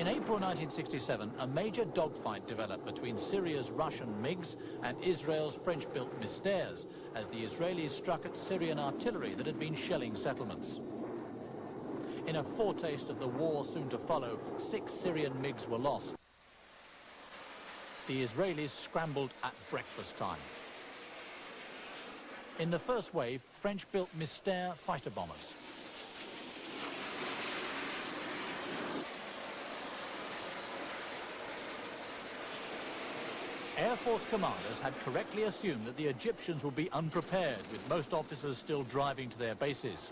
In April 1967, a major dogfight developed between Syria's Russian MiGs and Israel's French-built Mystères as the Israelis struck at Syrian artillery that had been shelling settlements. In a foretaste of the war soon to follow, 6 Syrian MiGs were lost. The Israelis scrambled at breakfast time. In the first wave, French-built Mystère fighter bombers. Air Force commanders had correctly assumed that the Egyptians would be unprepared, with most officers still driving to their bases.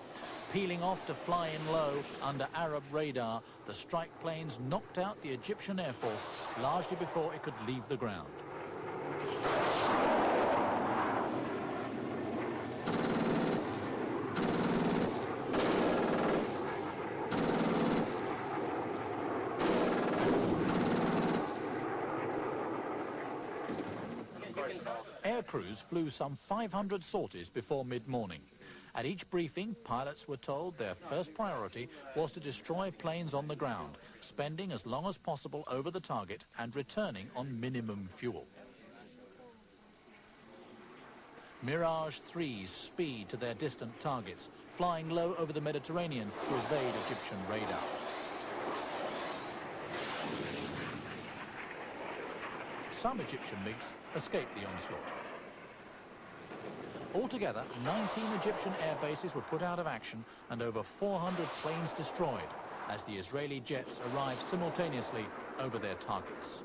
Peeling off to fly in low under Arab radar, the strike planes knocked out the Egyptian Air Force largely before it could leave the ground. Air crews flew some 500 sorties before mid-morning. At each briefing, pilots were told their first priority was to destroy planes on the ground, spending as long as possible over the target and returning on minimum fuel. Mirage 3s speed to their distant targets, flying low over the Mediterranean to evade Egyptian radar. Some Egyptian MiGs escaped the onslaught. Altogether, 19 Egyptian air bases were put out of action and over 400 planes destroyed as the Israeli jets arrived simultaneously over their targets.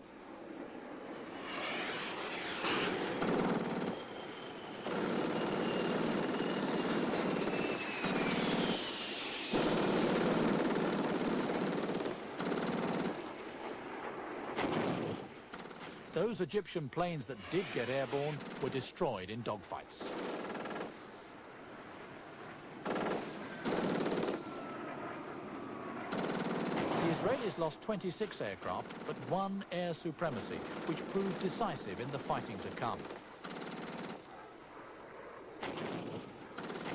Those Egyptian planes that did get airborne were destroyed in dogfights. The Israelis lost 26 aircraft, but 1 air supremacy, which proved decisive in the fighting to come.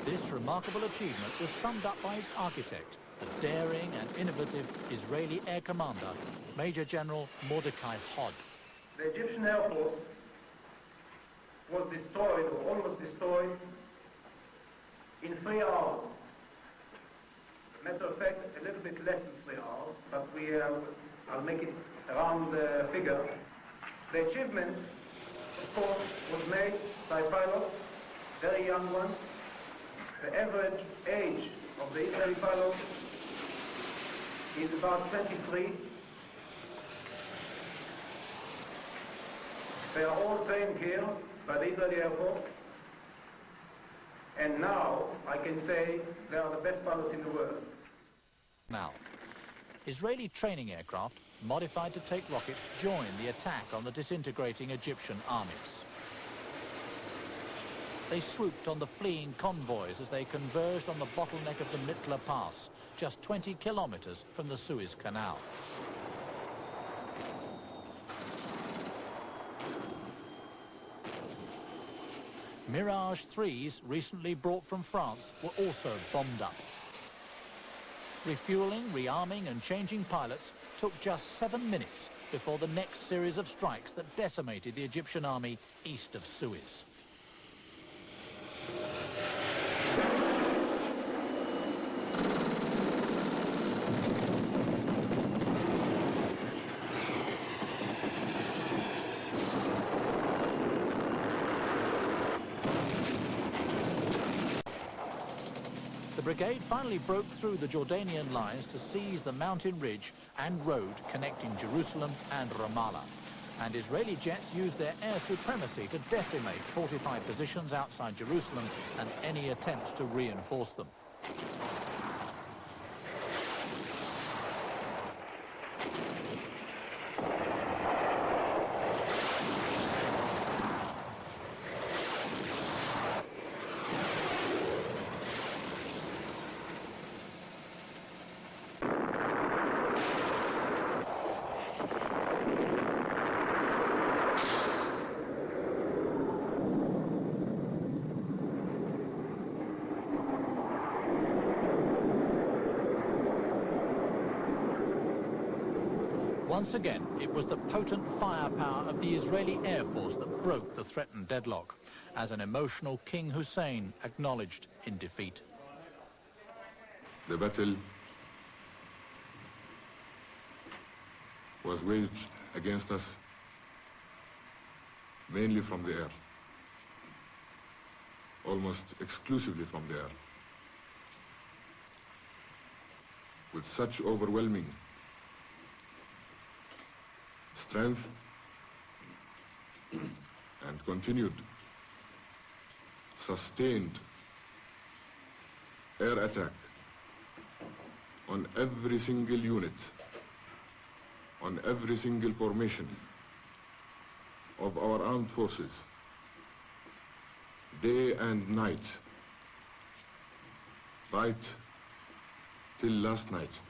This remarkable achievement was summed up by its architect, the daring and innovative Israeli Air Commander, Major General Mordecai Hod. The Egyptian Air Force was destroyed, or almost destroyed, in 3 hours. Matter of fact, a little bit less than 3 hours, but I'll make it a round figure. The achievement, of course, was made by pilots, very young ones. The average age of the Israeli pilots is about 23. They are all trained here by the Israeli Air Force, and now I can say they are the best pilots in the world. Now, Israeli training aircraft, modified to take rockets, joined the attack on the disintegrating Egyptian armies. They swooped on the fleeing convoys as they converged on the bottleneck of the Mitla Pass, just 20 kilometers from the Suez Canal. Mirage 3s, recently brought from France, were also bombed up. Refueling, rearming and changing pilots took just 7 minutes before the next series of strikes that decimated the Egyptian army east of Suez. The brigade finally broke through the Jordanian lines to seize the mountain ridge and road connecting Jerusalem and Ramallah. And Israeli jets used their air supremacy to decimate fortified positions outside Jerusalem and any attempts to reinforce them. Once again, it was the potent firepower of the Israeli Air Force that broke the threatened deadlock, as an emotional King Hussein acknowledged in defeat. The battle was waged against us mainly from the air, almost exclusively from the air, with such overwhelming strength and continued sustained air attack on every single unit, on every single formation of our armed forces, day and night, right till last night.